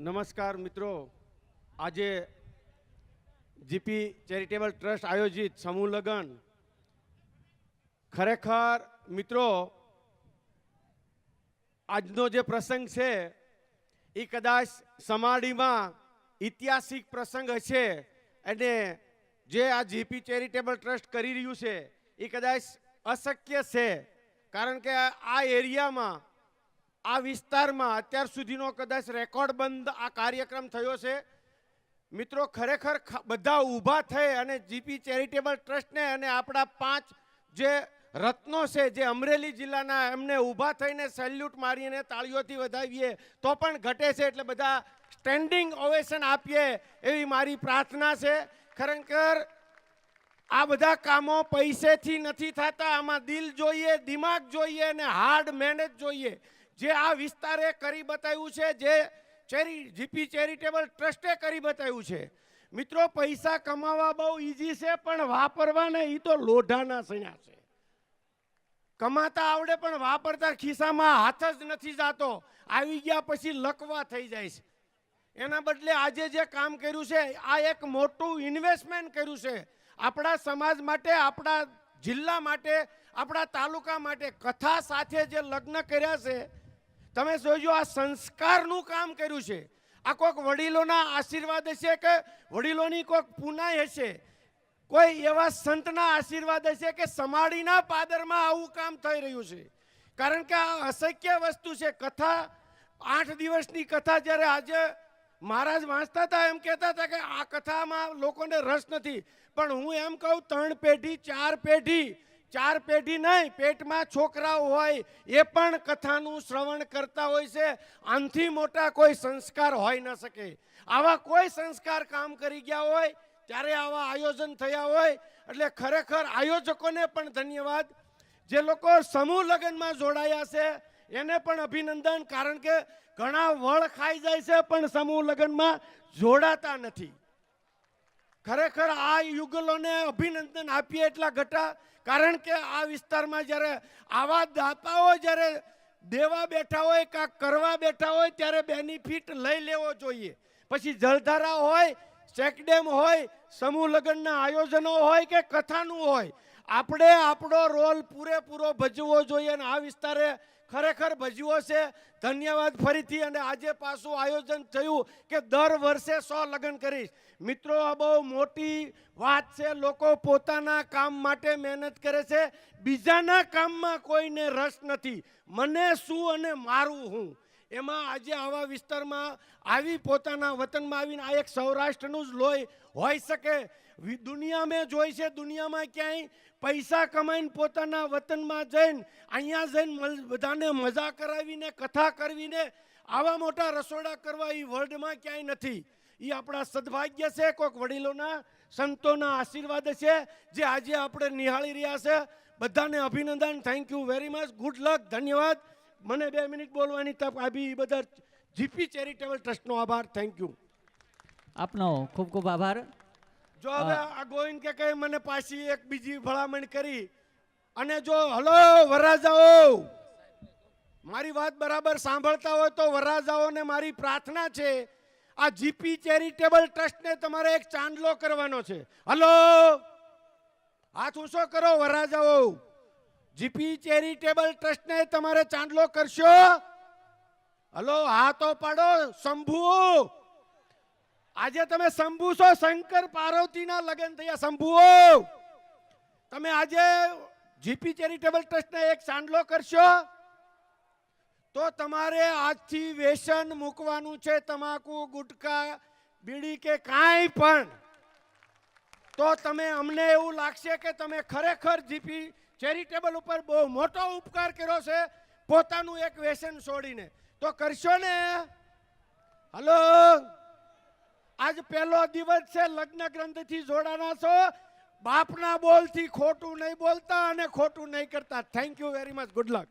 નમસ્કાર મિત્રો, આજે જીપી ચેરિટેબલ ટ્રસ્ટ આયોજિત સમૂહ લગ્ન ખરેખર મિત્રો આજનો જે પ્રસંગ છે એ કદાચ સમાડીમાં ઐતિહાસિક પ્રસંગ હશે અને જે આ જીપી ચેરિટેબલ ટ્રસ્ટ કરી રહ્યું છે એ કદાચ અશક્ય છે, કારણ કે આ એરિયામાં આ વિસ્તારમાં અત્યાર સુધીનો કદાચ રેકોર્ડ બંધ આ કાર્યક્રમ થયો છે. મિત્રો ખરેખર બધા ઊભા થઈ અને જીપી ચેરિટેબલ ટ્રસ્ટને અને આપણા 5 જે રત્નો છે જે અમરેલી જિલ્લાના એમને ઊભા થઈને સેલ્યુટ મારીને તાળીઓથી વધાવીએ તો પણ ઘટે છે, એટલે બધા સ્ટેન્ડિંગ ઓવેશન આપીએ એવી મારી પ્રાર્થના છે. ખરેખર આ બધા કામો પૈસેથી નથી થતા, આમાં દિલ જોઈએ, દિમાગ જોઈએ અને હાર્ડ મહેનત જોઈએ. જે આ વિસ્તારે કરી બતાવ્યું છે, જે જીપી ચેરિટેબલ ટ્રસ્ટે કરી બતાવ્યું છે. મિત્રો પૈસા કમાવા બહુ ઈઝી છે, પણ વાપરવાના એ તો લોઢાના સણ્યા છે. કમાતા આવડે પણ વાપરતા ખિસ્સામાં હાથ જ નથી જાતો, આવી ગયા પછી લકવા થઈ જાય છે. એના બદલે આજે જે કામ કર્યું છે આ એક મોટું ઇન્વેસ્ટમેન્ટ કર્યું છે આપણા સમાજ માટે, આપણા જિલ્લા માટે, આપણા તાલુકા માટે. કથા સાથે જે લગ્ન કર્યા છે તમે જોજો, આ સંસ્કારનું કામ કર્યું છે. આ કોઈક વડીલોના આશીર્વાદ હશે કે વડીલોની કોઈક પુનાઈ હશે, કોઈ એવા સંતના આશીર્વાદ હશે કે સમાડીના પાદરમાં આવું કામ થઈ રહ્યું છે. કારણ કે આ અશક્ય વસ્તુ છે. કથા 8 દિવસની કથા જ્યારે આજે મહારાજ વાંચતા હતા એમ કહેતા હતા કે આ કથામાં લોકોને રસ નથી, પણ હું એમ કહું 3 પેઢી 4 પેઢી નહીં, પેટમાં છોકરાઓ હોય એ પણ કથાનું શ્રવણ કરતા હોય છે. આનથી મોટા કોઈ સંસ્કાર હોઈ ન શકે. આવા કોઈ સંસ્કાર કામ કરી ગયા હોય ત્યારે આવા આયોજન થયા હોય, એટલે ખરેખર આયોજકોને પણ ધન્યવાદ. જે લોકો સમૂહ લગ્નમાં જોડાયા છે એને પણ અભિનંદન, કારણ કે ઘણા વળ ખાઈ જાય છે પણ સમૂહ લગ્નમાં જોડાતા નથી. ખરેખર આ યુગલોને અભિનંદન આપીએ એટલા ઘટા, કારણ કે આ વિસ્તારમાં જ્યારે આવા દાતાઓ જ્યારે દેવા બેઠા હોય કાં કરવા બેઠા હોય ત્યારે બેનિફિટ લઈ લેવો જોઈએ. પછી જલધારા હોય, ચેકડેમ હોય, સમૂહ લગ્નના આયોજનો હોય કે કથાનું હોય, આપણે આપણો રોલ પૂરેપૂરો ભજવવો જોઈએ અને આ વિસ્તારે ખરેખર ભજવો છે. ધન્યવાદ ફરીથી. અને આજે પાછું આયોજન થયું કે દર વર્ષે 100 લગ્ન કરીશ. મિત્રો આ બહુ મોટી વાત છે. લોકો પોતાના કામ માટે મહેનત કરે છે, બીજાના કામમાં કોઈને રસ નથી. મને શું અને મારું હું, એમાં આજે આવા વિસ્તારમાં આવી પોતાના વતનમાં આવીને આ એક સૌરાષ્ટ્રનું જ લોહી હોઈ શકે. દુનિયામાં જોઈ છે, દુનિયામાં ક્યાંય પૈસા કમાઈને પોતાના વતનમાં જઈને અહીંયા જઈને બધાને મજા કરાવીને કથા કરવીને આવા મોટા રસોડા કરવા એ વર્લ્ડમાં ક્યાંય નથી. એ આપણા સદભાગ્ય છે, કોઈક વડીલોના સંતોના આશીર્વાદ છે જે આજે આપણે નિહાળી રહ્યા છે. બધાને અભિનંદન. Thank you very much. Good luck. ધન્યવાદ. મને 2 મિનિટ બોલવાની તક આપી એ બધા જીપી ચેરિટેબલ ટ્રસ્ટનો આભાર. Thank you. આપનો ખૂબ ખૂબ આભાર. જો હવે આ ગોવિંદ કે કઈ મને પાછી એક બીજી ભલામણ કરી, અને જો હલો વરરાજાઓ મારી વાત બરાબર સાંભળતા હોય તો વરરાજાઓને મારી પ્રાર્થના છે, આ જીપી ચેરિટેબલ ટ્રસ્ટને તમારે એક ચાંદલો કરવાનો છે. હલો હાથ ઊંચો કરો વરરાજાઓ. જીપી ચેરિટેબલ ટ્રસ્ટને તમારે ચાંદલો કરશો? હલો હાથો પાડો. શંભુ, આજે તમે શંભુ છો, શંકર પાર્વતીના લગ્ન થયા. શંભુઓ તમે આજે જીપી ચેરિટેબલ ટ્રસ્ટને એક ચાંદલો કરશો તો તમારે આજથી વ્યસન મૂકવાનું છે, તમાકુ, ગુટકા, બીડી કે કાંઈ પણ. તો તમે અમને એવું લાગશે કે તમે ખરેખર જીપી ચેરિટેબલ ઉપર બહુ મોટો ઉપકાર કર્યો છે પોતાનું એક વ્યસન છોડીને. તો કરશો ને? હલો આજ પહેલો દિવસ છે, લગ્ન ગ્રંથથી જોડાના છો. બાપના બોલથી ખોટું નહીં બોલતા અને ખોટું નહીં કરતા. Thank you very much. Good luck.